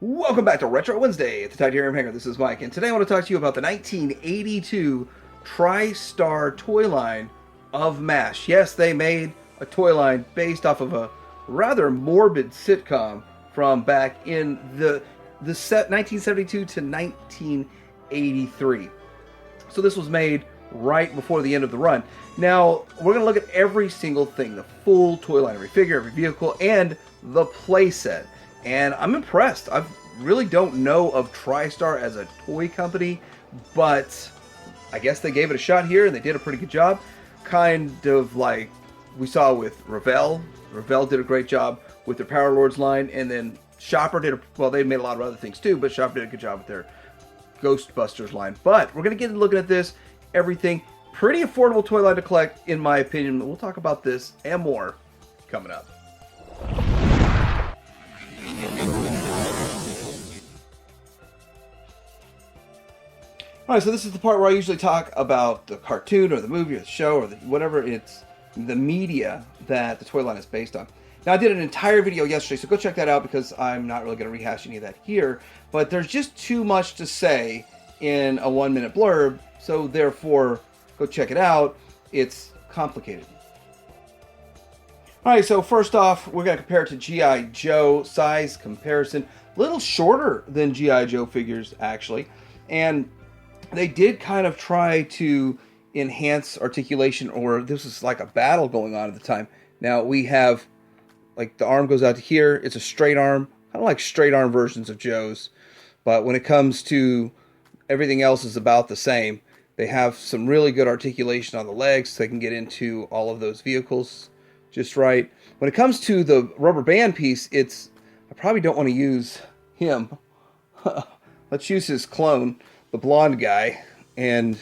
Welcome back to Retro Wednesday at the Titanium Hangar. This is Mike, and today I want to talk to you about the 1982 Tristar toy line of MASH. Yes, they made a toy line based off of a rather morbid sitcom from back in the set 1972 to 1983. So this was made right before the end of the run. Now, we're going to look at every single thing, the full toy line, every figure, every vehicle, and the playset. And I'm impressed. I really don't know of Tristar as a toy company, but I guess they gave it a shot here and they did a pretty good job. Kind of like we saw with Revell. Revell did a great job with their Power Lords line, and then Shopper did, they made a lot of other things too, but Shopper did a good job with their Ghostbusters line. But we're going to get into looking at this, everything. Pretty affordable toy line to collect, in my opinion. We'll talk about this and more coming up. Alright, so this is the part where I usually talk about the cartoon or the movie or the show or whatever it's the media that the toy line is based on. Now, I did an entire video yesterday, so go check that out because I'm not really going to rehash any of that here. But there's just too much to say in a 1-minute blurb, so therefore, go check it out. It's complicated. Alright, so first off, we're going to compare it to G.I. Joe. Size comparison. A little shorter than G.I. Joe figures, actually. And they did kind of try to enhance articulation, or this is like a battle going on at the time. Now we have, like, the arm goes out to here. It's a straight arm. Kind of like straight arm versions of Joe's. But when it comes to everything else is about the same. They have some really good articulation on the legs so they can get into all of those vehicles just right. When it comes to the rubber band piece, I probably don't want to use him. Let's use his clone, the blonde guy, and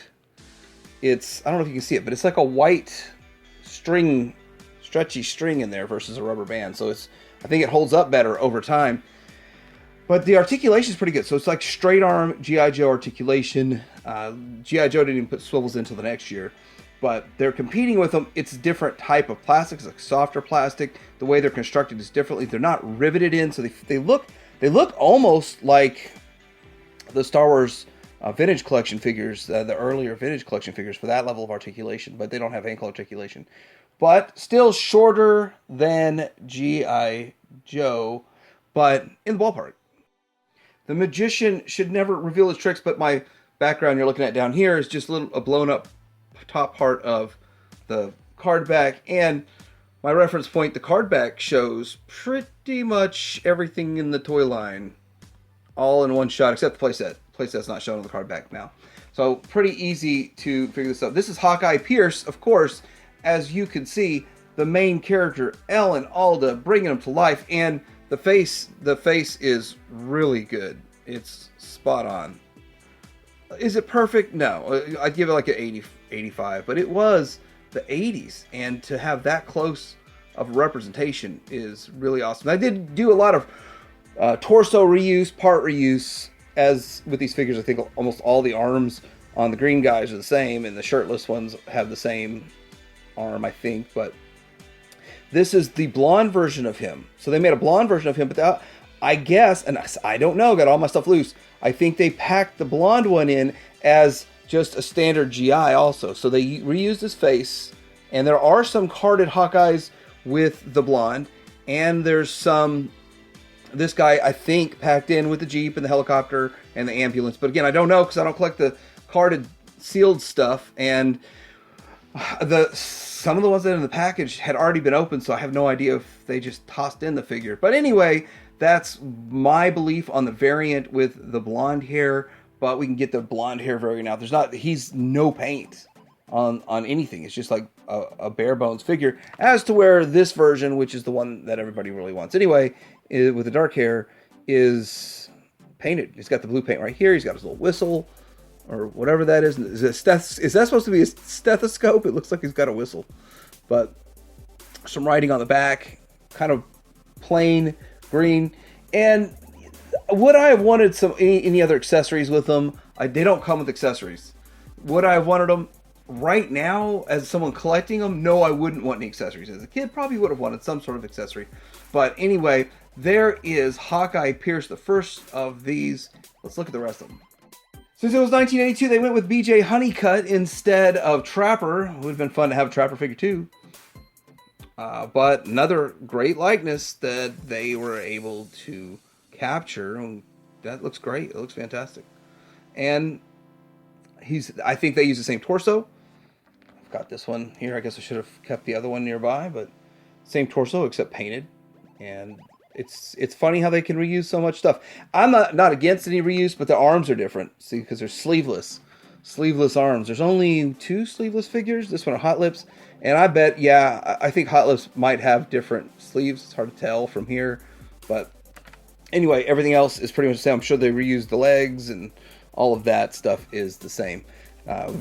I don't know if you can see it, but it's like a white string, stretchy string in there versus a rubber band. So I think it holds up better over time. But the articulation is pretty good. So it's like straight arm G.I. Joe articulation. G.I. Joe didn't even put swivels in until the next year. But they're competing with them. It's a different type of plastic. It's like softer plastic. The way they're constructed is differently. They're not riveted in, so they look almost like the Star Wars vintage collection figures, the earlier vintage collection figures for that level of articulation, but they don't have ankle articulation. But still shorter than G.I. Joe, but in the ballpark. The magician should never reveal his tricks, but my background you're looking at down here is just a blown up top part of the card back, and my reference point, the card back, shows pretty much everything in the toy line all in one shot, except the playset. Playset's not shown on the card back now. So pretty easy to figure this out. This is Hawkeye Pierce, of course, as you can see, the main character, Ellen Alda, bringing him to life, and the face is really good. It's spot on. Is it perfect? No. I'd give it like an 80, 85, but it was the 80s, and to have that close of representation is really awesome. I did do a lot of torso reuse, part reuse, as with these figures. I think almost all the arms on the green guys are the same, and the shirtless ones have the same arm, I think, but this is the blonde version of him. So they made a blonde version of him, but I guess, and I don't know, got all my stuff loose, I think they packed the blonde one in as just a standard GI also. So they reused his face, and there are some carded Hawkeyes with the blonde, and there's some, this guy I think packed in with the Jeep and the helicopter and the ambulance. But again, I don't know because I don't collect the carded sealed stuff, and some of the ones that are in the package had already been opened, so I have no idea if they just tossed in the figure. But anyway, that's my belief on the variant with the blonde hair, but we can get the blonde hair variant out. He's no paint on anything. It's just like a bare bones figure, as to where this version, which is the one that everybody really wants anyway, with the dark hair, is painted. He's got the blue paint right here. He's got his little whistle, or whatever that is. Is that supposed to be a stethoscope? It looks like he's got a whistle. But some writing on the back, kind of plain green. And would I have wanted any other accessories with them? They don't come with accessories. Would I have wanted them? Right now, as someone collecting them, no, I wouldn't want any accessories. As a kid, probably would have wanted some sort of accessory. But anyway, there is Hawkeye Pierce, the first of these. Let's look at the rest of them. Since it was 1982, they went with BJ Honeycutt instead of Trapper. It would have been fun to have a Trapper figure too. But another great likeness that they were able to capture. And that looks great. It looks fantastic. And I think they use the same torso. I've got this one here. I guess I should have kept the other one nearby, but same torso except painted. And it's funny how they can reuse so much stuff. I'm not against any reuse, but the arms are different. See, because they're sleeveless arms. There's only 2 sleeveless figures. This one are Hot Lips, and I bet, yeah, I think Hot Lips might have different sleeves. It's hard to tell from here, but anyway, everything else is pretty much the same. I'm sure they reused the legs, and all of that stuff is the same.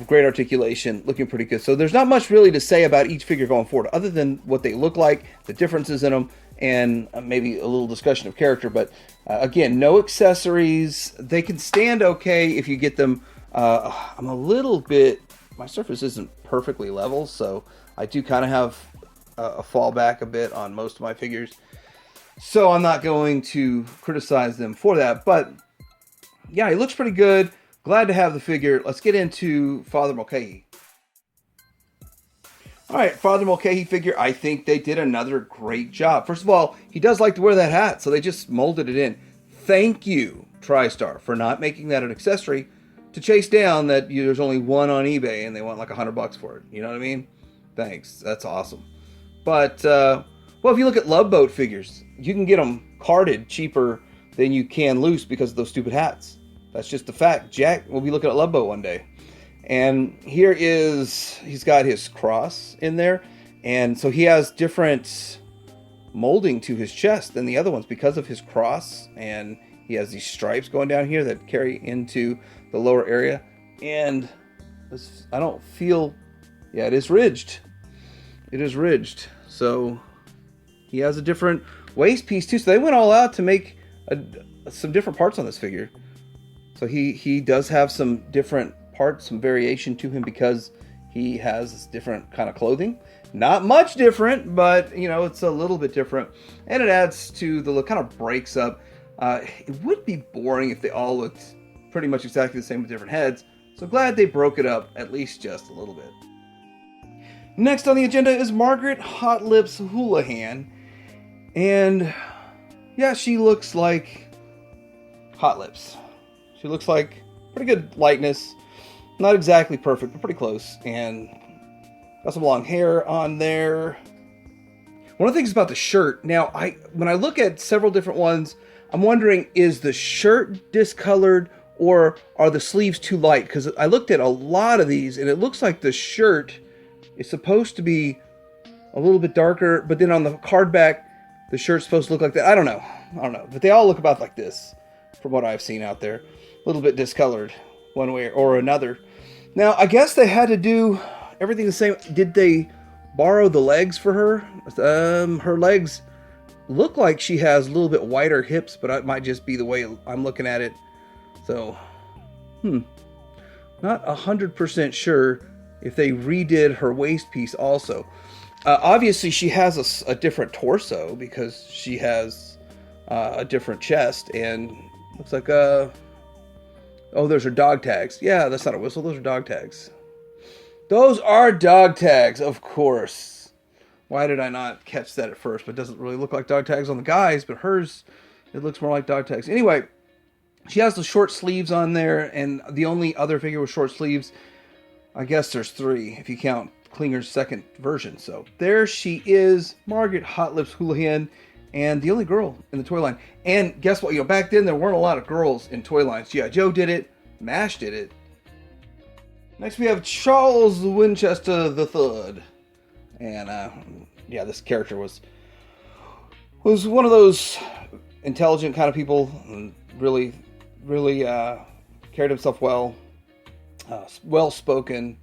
Great articulation, looking pretty good. So there's not much really to say about each figure going forward, other than what they look like, the differences in them, and maybe a little discussion of character. But again, no accessories. They can stand okay if you get them. I'm a little bit, my surface isn't perfectly level, so I do kind of have a fallback a bit on most of my figures. So I'm not going to criticize them for that. But yeah, he looks pretty good. Glad to have the figure. Let's get into Father Mulcahy. All right, Father Mulcahy figure, I think they did another great job. First of all, he does like to wear that hat, so they just molded it in. Thank you, Tristar, for not making that an accessory to chase down that there's only one on eBay and they want like $100 for it. You know what I mean? Thanks. That's awesome. But, well, if you look at Love Boat figures, you can get them carded cheaper than you can loose because of those stupid hats. That's just the fact. Jack will be looking at Love Boat one day. And here he's got his cross in there. And so he has different molding to his chest than the other ones because of his cross. And he has these stripes going down here that carry into the lower area. And I don't feel, yeah, it is ridged. It is ridged. So he has a different waist piece too. So they went all out to make some different parts on this figure. So he does have some different parts, some variation to him because he has different kind of clothing. Not much different, but you know, it's a little bit different. And it adds to the look, kind of breaks up. It would be boring if they all looked pretty much exactly the same with different heads. So glad they broke it up at least just a little bit. Next on the agenda is Margaret Hot Lips Houlihan. And yeah, she looks like Hot Lips. She looks like pretty good lightness. Not exactly perfect, but pretty close. And got some long hair on there. One of the things about the shirt, now when I look at several different ones, I'm wondering, is the shirt discolored or are the sleeves too light? Because I looked at a lot of these and it looks like the shirt is supposed to be a little bit darker, but then on the card back, the shirt's supposed to look like that. I don't know. But they all look about like this from what I've seen out there. A little bit discolored one way or another. Now, I guess they had to do everything the same. Did they borrow the legs for her? Her legs look like she has a little bit wider hips, but it might just be the way I'm looking at it. So, not 100% sure if they redid her waist piece also. Obviously, she has a different torso because she has a different chest, and looks like oh, those are dog tags. Yeah, that's not a whistle. Those are dog tags. Those are dog tags, of course. Why did I not catch that at first? But it doesn't really look like dog tags on the guys, but hers, it looks more like dog tags. Anyway, she has the short sleeves on there, and the only other figure with short sleeves, I guess there's 3, if you count Klinger's second version. So there she is, Margaret Hot Lips Houlihan, and the only girl in the toy line. And guess what? Back then there weren't a lot of girls in toy lines. G.I. Joe did it. MASH did it. Next we have Charles Winchester III. And yeah, this character was one of those intelligent kind of people, and really carried himself well, well spoken.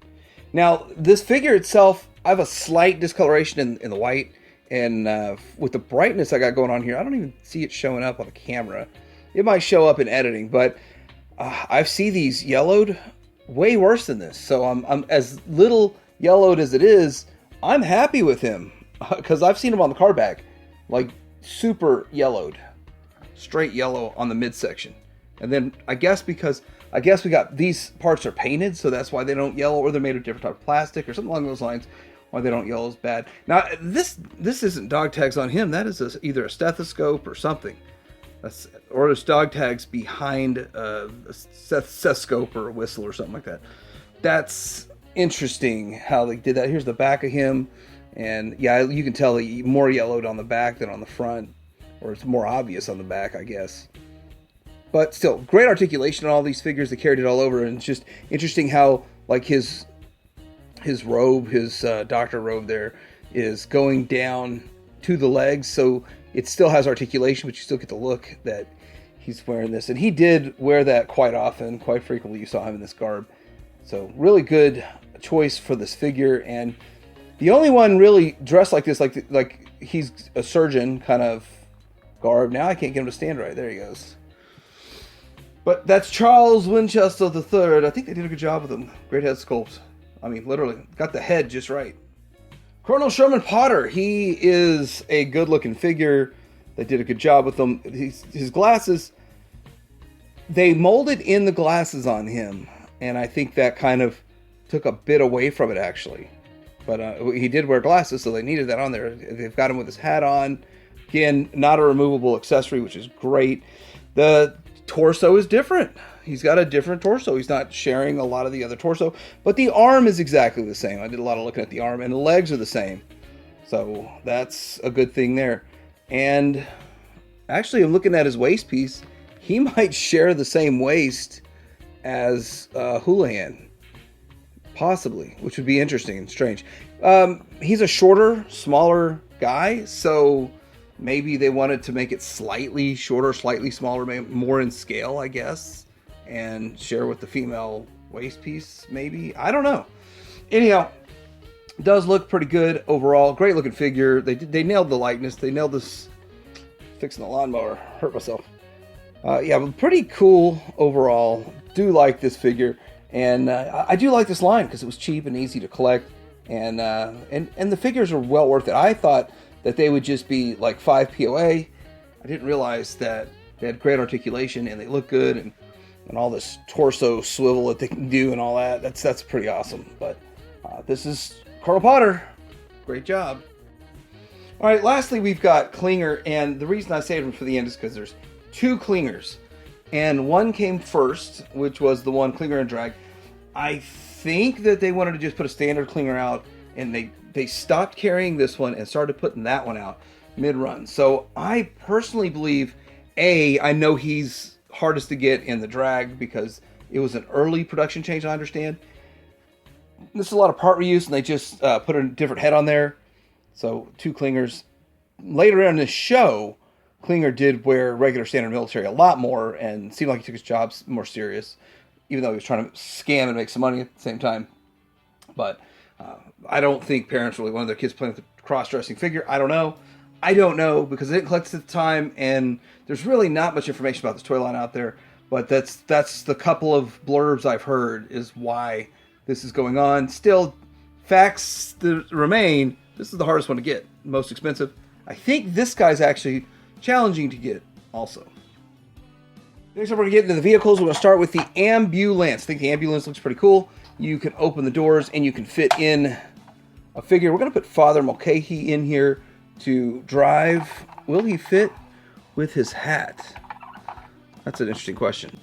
Now this figure itself, I have a slight discoloration in the white. And with the brightness I got going on here, I don't even see it showing up on the camera. It might show up in editing, but I see these yellowed way worse than this. So I'm as little yellowed as it is, I'm happy with him because I've seen him on the card back, like super yellowed. straight yellow on the midsection. And then I guess we got these parts are painted, so that's why they don't yellow, or they're made of different type of plastic or something along those lines, why they don't yellow as bad. Now this isn't dog tags on him. That is either a stethoscope or something. Or there's dog tags behind a stethoscope or a whistle or something like that. That's interesting how they did that. Here's the back of him, and yeah, you can tell he more yellowed on the back than on the front, or it's more obvious on the back, I guess. But still, great articulation on all these figures. They carried it all over, and it's just interesting how like his robe, his doctor robe there, is going down to the legs, so it still has articulation, but you still get the look that he's wearing this. And he did wear that quite often, quite frequently. You saw him in this garb. So really good choice for this figure. And the only one really dressed like this, like he's a surgeon kind of garb. Now I can't get him to stand right. There he goes. But that's Charles Winchester III. I think they did a good job with him. Great head sculpt. I mean, literally, got the head just right. Colonel Sherman Potter, he is a good-looking figure. They did a good job with him. His glasses, they molded in the glasses on him, and I think that kind of took a bit away from it, actually. But he did wear glasses, so they needed that on there. They've got him with his hat on. Again, not a removable accessory, which is great. The torso is different. He's got a different torso. He's not sharing a lot of the other torso, but the arm is exactly the same. I did a lot of looking at the arm, and the legs are the same. So that's a good thing there. And actually, I'm looking at his waist piece. He might share the same waist as Houlihan, possibly, which would be interesting and strange. He's a shorter, smaller guy, so maybe they wanted to make it slightly shorter, slightly smaller, maybe more in scale, I guess, and share with the female waist piece, maybe. I don't know. Anyhow, does look pretty good overall. Great looking figure. They nailed the likeness. They nailed this. Fixing the lawnmower. Hurt myself. Yeah, but pretty cool overall. Do like this figure, and I do like this line because it was cheap and easy to collect, and the figures are well worth it. I thought that they would just be like 5 POA. I didn't realize that they had great articulation and they look good, and all this torso swivel that they can do and all that. That's pretty awesome. But this is Colonel Potter. Great job. All right, lastly, we've got Klinger, and the reason I saved him for the end is because there's 2 Klingers, and one came first, which was the one Klinger and Drag. I think that they wanted to just put a standard Klinger out, and they stopped carrying this one and started putting that one out mid-run. So I personally believe, I know he's hardest to get in the drag because it was an early production change, I understand. This is a lot of part reuse, and they just put a different head on there. So 2 Klingers. Later in the show, Klinger did wear regular standard military a lot more and seemed like he took his job more serious, even though he was trying to scam and make some money at the same time. But I don't think parents really wanted their kids playing with a cross-dressing figure. I don't know because I didn't collect it at the time, and there's really not much information about this toy line out there. But that's the couple of blurbs I've heard is why this is going on. Still, facts that remain, this is the hardest one to get, most expensive. I think this guy's actually challenging to get also. Next up, we're going to get into the vehicles. We're going to start with the ambulance. I think the ambulance looks pretty cool. You can open the doors and you can fit in a figure. We're going to put Father Mulcahy in here to drive. Will he fit with his hat? That's an interesting question.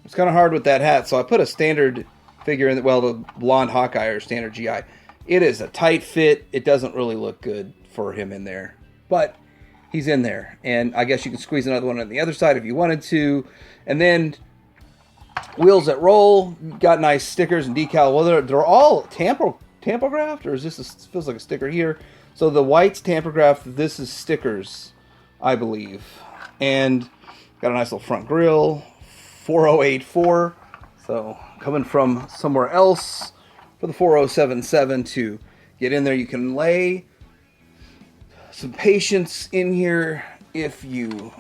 It's kind of hard with that hat, so I put a standard figure in, the blonde Hawkeye or standard GI. It is a tight fit. It doesn't really look good for him in there, but he's in there, and I guess you can squeeze another one on the other side if you wanted to. And then wheels that roll, got nice stickers and decal. Well, they're all tampographed, or is this feels like a sticker here? So the white's tampographed. This is stickers, I believe, and got a nice little front grille. 4084. So coming from somewhere else for the 4077 to get in there. You can lay some patience in here if you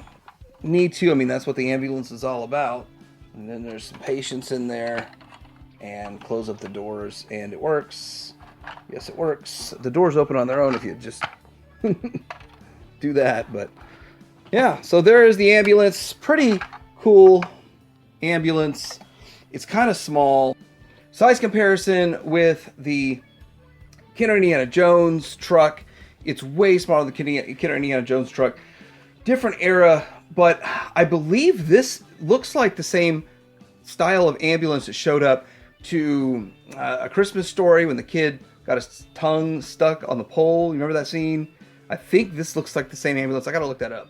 need to. I mean, that's what the ambulance is all about. And then there's some patience in there, and close up the doors, and it works. Yes, it works. The doors open on their own if you just do that, but Yeah, so there is the ambulance. Pretty cool ambulance. It's kind of small. Size comparison with the Kid Indiana Jones truck. It's way smaller than the Kid Indiana Jones truck. Different era, but I believe this looks like the same style of ambulance that showed up to A Christmas Story when the kid got his tongue stuck on the pole. You remember that scene? I think this looks like the same ambulance. I gotta look that up.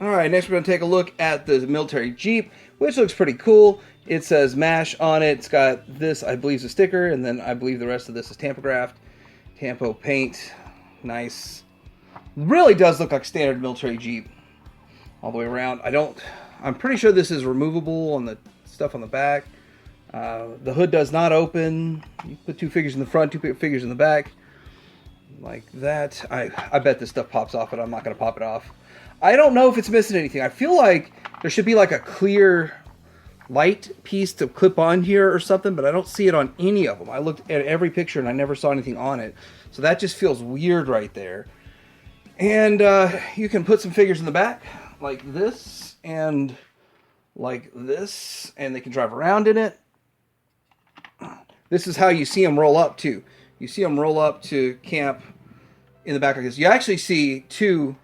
Alright, next we're going to take a look at the military Jeep, which looks pretty cool. It says MASH on it. It's got this, I believe, is a sticker, and then I believe the rest of this is tampographed. Tampo paint. Nice. Really does look like standard military Jeep all the way around. I'm pretty sure this is removable on the stuff on the back. The hood does not open. You put 2 figures in the front, 2 figures in the back. Like that. I bet this stuff pops off, but I'm not going to pop it off. I don't know if it's missing anything. I feel like there should be like a clear light piece to clip on here or something, but I don't see it on any of them. I looked at every picture and I never saw anything on it. So that just feels weird right there. And you can put some figures in the back like this and like this, and they can drive around in it. This is how you see them roll up too. You see them roll up to camp in the back like this. You actually see 2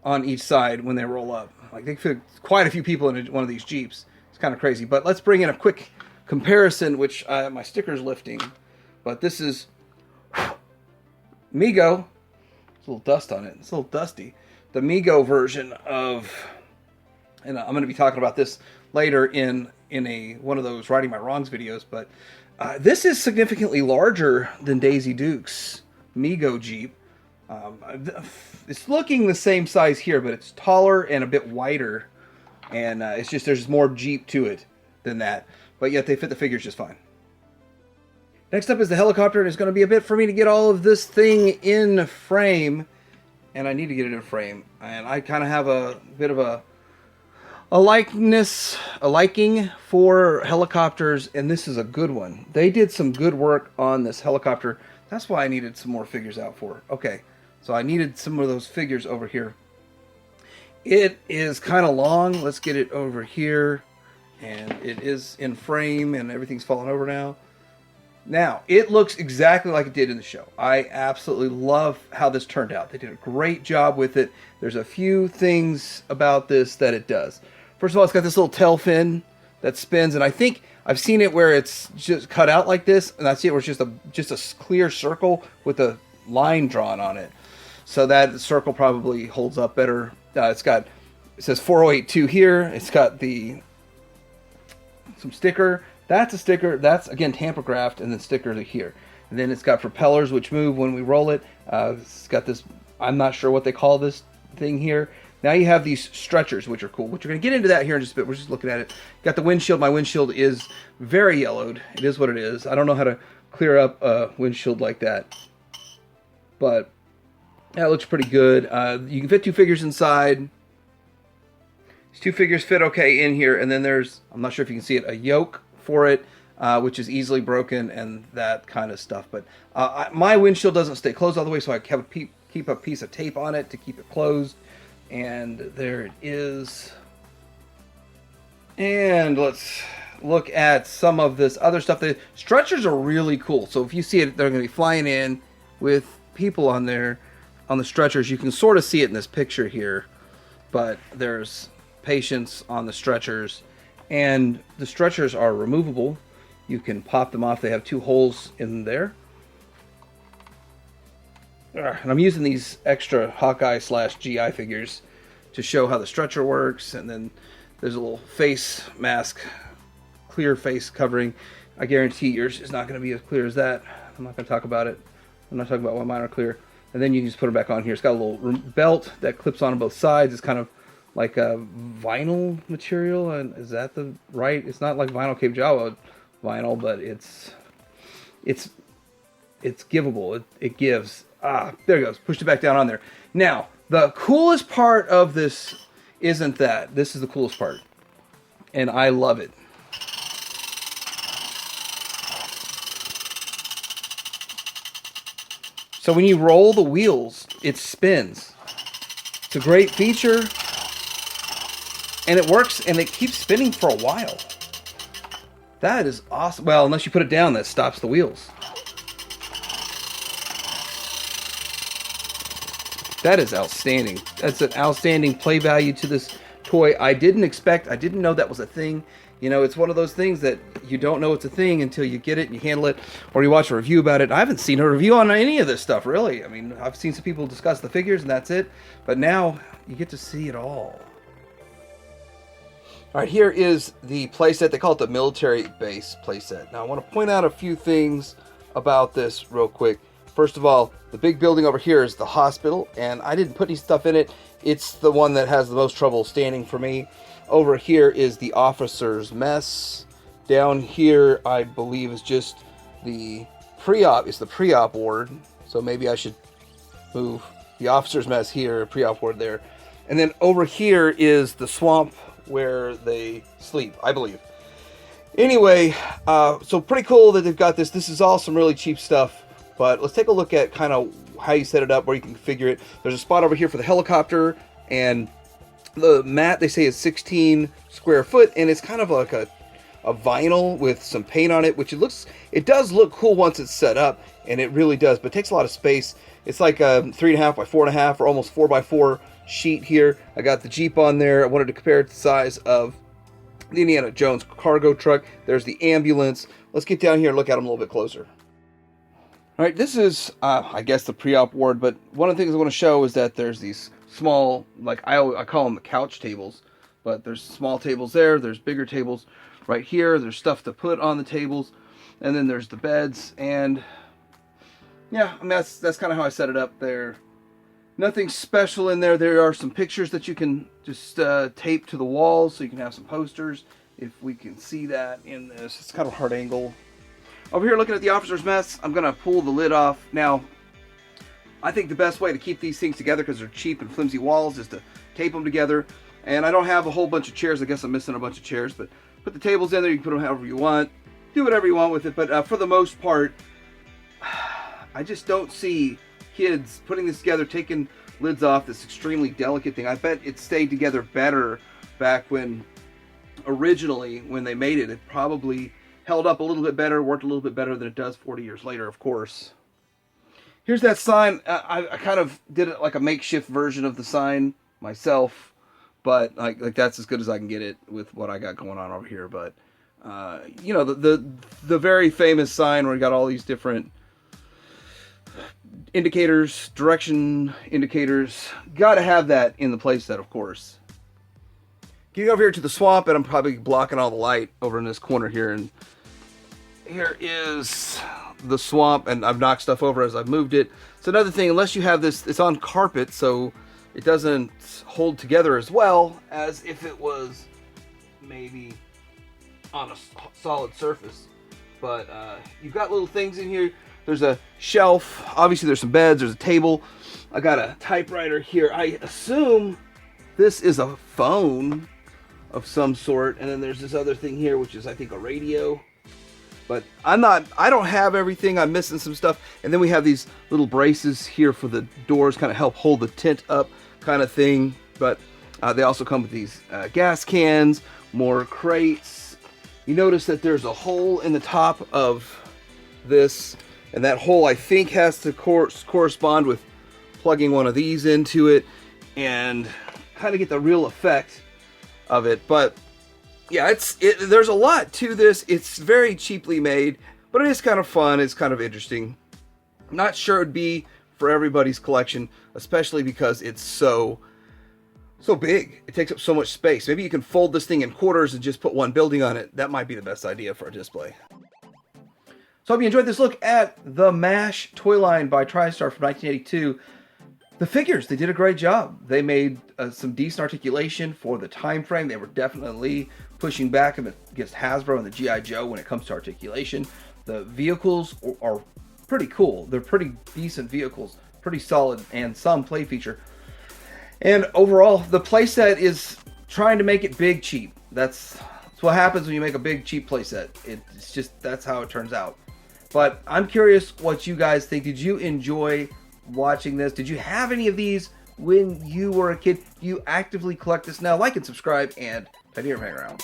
on each side when they roll up. Like they fit quite a few people in one of these Jeeps. It's kind of crazy. But let's bring in a quick comparison, which my sticker's lifting. But this is Mego. There's a little dust on it. It's a little dusty. The Mego version of, and I'm going to be talking about this later in one of those Righting My Wrongs videos. But this is significantly larger than Daisy Duke's Mego Jeep. It's looking the same size here, but it's taller and a bit wider, and it's just there's more Jeep to it than that, but yet they fit the figures just fine. Next up is the helicopter, and it's going to be a bit for me to get all of this thing in frame, and I need to get it in frame, and I kind of have a bit of a liking for helicopters, and this is a good one. They did some good work on this helicopter. That's why I needed some more figures out for. Okay. So I needed some of those figures over here. It is kind of long. Let's get it over here. And it is in frame and everything's falling over now. Now, it looks exactly like it did in the show. I absolutely love how this turned out. They did a great job with it. There's a few things about this that it does. First of all, it's got this little tail fin that spins. And I think I've seen it where it's just cut out like this. And I see it where it's just a clear circle with a line drawn on it. So that circle probably holds up better. It says 4082 here. It's got some sticker. That's a sticker. That's again tampographed, and then sticker here. And then it's got propellers which move when we roll it. It's got this. I'm not sure what they call this thing here. Now you have these stretchers which are cool. Which we're gonna get into that here in just a bit. We're just looking at it. Got the windshield. My windshield is very yellowed. It is what it is. I don't know how to clear up a windshield like that, but that looks pretty good. You can fit 2 figures inside. These 2 figures fit okay in here. And then there's, I'm not sure if you can see it, a yoke for it, which is easily broken and that kind of stuff. But my windshield doesn't stay closed all the way, so I have keep a piece of tape on it to keep it closed. And there it is. And let's look at some of this other stuff. The stretchers are really cool. So if you see it, they're going to be flying in with people on there. On the stretchers, you can sort of see it in this picture here, but there's patients on the stretchers, and the stretchers are removable. You can pop them off. They have 2 holes in there. And I'm using these extra Hawkeye / GI figures to show how the stretcher works, and then there's a little face mask, clear face covering. I guarantee yours is not going to be as clear as that. I'm not going to talk about it. I'm not talking about why mine are clear. And then you can just put it back on here. It's got a little belt that clips on both sides. It's kind of like a vinyl material. And is that the right? It's not like vinyl Cape Jawa vinyl, but it's givable. It gives. There it goes. Pushed it back down on there. Now, the coolest part of this isn't that. This is the coolest part. And I love it. So when you roll the wheels, it spins. It's a great feature. And it works, and it keeps spinning for a while. That is awesome. Well, unless you put it down, that stops the wheels. That is outstanding. That's an outstanding play value to this toy. I didn't know that was a thing. You know, it's one of those things that you don't know it's a thing until you get it and you handle it, or you watch a review about it. I haven't seen a review on any of this stuff, really. I mean, I've seen some people discuss the figures and that's it. But now you get to see it all. All right, here is the playset. They call it the military base playset. Now, I want to point out a few things about this real quick. First of all, the big building over here is the hospital, and I didn't put any stuff in it. It's the one that has the most trouble standing for me. Over here is the officer's mess. Down here, I believe, is just the pre-op. It's the pre-op ward. So maybe I should move the officer's mess here, pre-op ward there. And then over here is the swamp where they sleep, I believe. Anyway, so pretty cool that they've got this. This is all some really cheap stuff. But let's take a look at kind of how you set it up, where you can configure it. There's a spot over here for the helicopter, and the mat, they say, is 16 square foot, and it's kind of like a vinyl with some paint on it, which it does look cool once it's set up, and it really does, but it takes a lot of space. It's like a 3.5 by 4.5 or almost 4 by 4 sheet here. I got the Jeep on there. I wanted to compare it to the size of the Indiana Jones cargo truck. There's the ambulance. Let's get down here and look at them a little bit closer. All right, this is, I guess, the pre-op ward, but one of the things I want to show is that there's these small, like I call them the couch tables, but there's small tables there, there's bigger tables right here, there's stuff to put on the tables, and then there's the beds, and yeah, I mean, that's kind of how I set it up there. Nothing special in there. There are some pictures that you can just tape to the walls, so you can have some posters, if we can see that in this. It's kind of a hard angle. Over here, looking at the officer's mess, I'm going to pull the lid off. Now, I think the best way to keep these things together, because they're cheap and flimsy walls, is to tape them together. And I don't have a whole bunch of chairs. I guess I'm missing a bunch of chairs, but put the tables in there. You can put them however you want. Do whatever you want with it. But for the most part, I just don't see kids putting this together, taking lids off, this extremely delicate thing. I bet it stayed together better back when, originally, when they made it. It probably held up a little bit better, worked a little bit better than it does 40 years later, of course. Here's that sign. I kind of did it like a makeshift version of the sign myself, but like that's as good as I can get it with what I got going on over here. But you know, the very famous sign where you got all these different indicators, direction indicators. Got to have that in the playset, of course. Getting over here to the swamp, and I'm probably blocking all the light over in this corner here, and here is the swamp, and I've knocked stuff over as I've moved it. It's another thing, unless you have this, it's on carpet, so it doesn't hold together as well as if it was maybe on a solid surface. But you've got little things in here. There's a shelf. Obviously, there's some beds. There's a table. I got a typewriter here. I assume this is a phone of some sort. And then there's this other thing here, which is, I think, a radio. But I don't have everything. I'm missing some stuff. And then we have these little braces here for the doors, kind of help hold the tent up kind of thing. But they also come with these gas cans, more crates. You notice that there's a hole in the top of this. And that hole, I think, has to correspond with plugging one of these into it and kind of get the real effect of it. But yeah, there's a lot to this. It's very cheaply made, but it is kind of fun. It's kind of interesting. I'm not sure it'd be for everybody's collection, especially because it's so big. It takes up so much space. Maybe you can fold this thing in quarters and just put one building on it. That might be the best idea for a display. So I hope you enjoyed this look at the MASH toy line by Tristar from 1982. The figures, they did a great job. They made some decent articulation for the time frame. They were definitely pushing back against Hasbro and the G.I. Joe when it comes to articulation. The vehicles are pretty cool. They're pretty decent vehicles, pretty solid, and some play feature. And overall, the playset is trying to make it big cheap. That's what happens when you make a big cheap playset. It's just, that's how it turns out. But I'm curious what you guys think. Did you enjoy watching this? Did you have any of these when you were a kid? Do you actively collect this now? Like and subscribe, and tidy your hang around.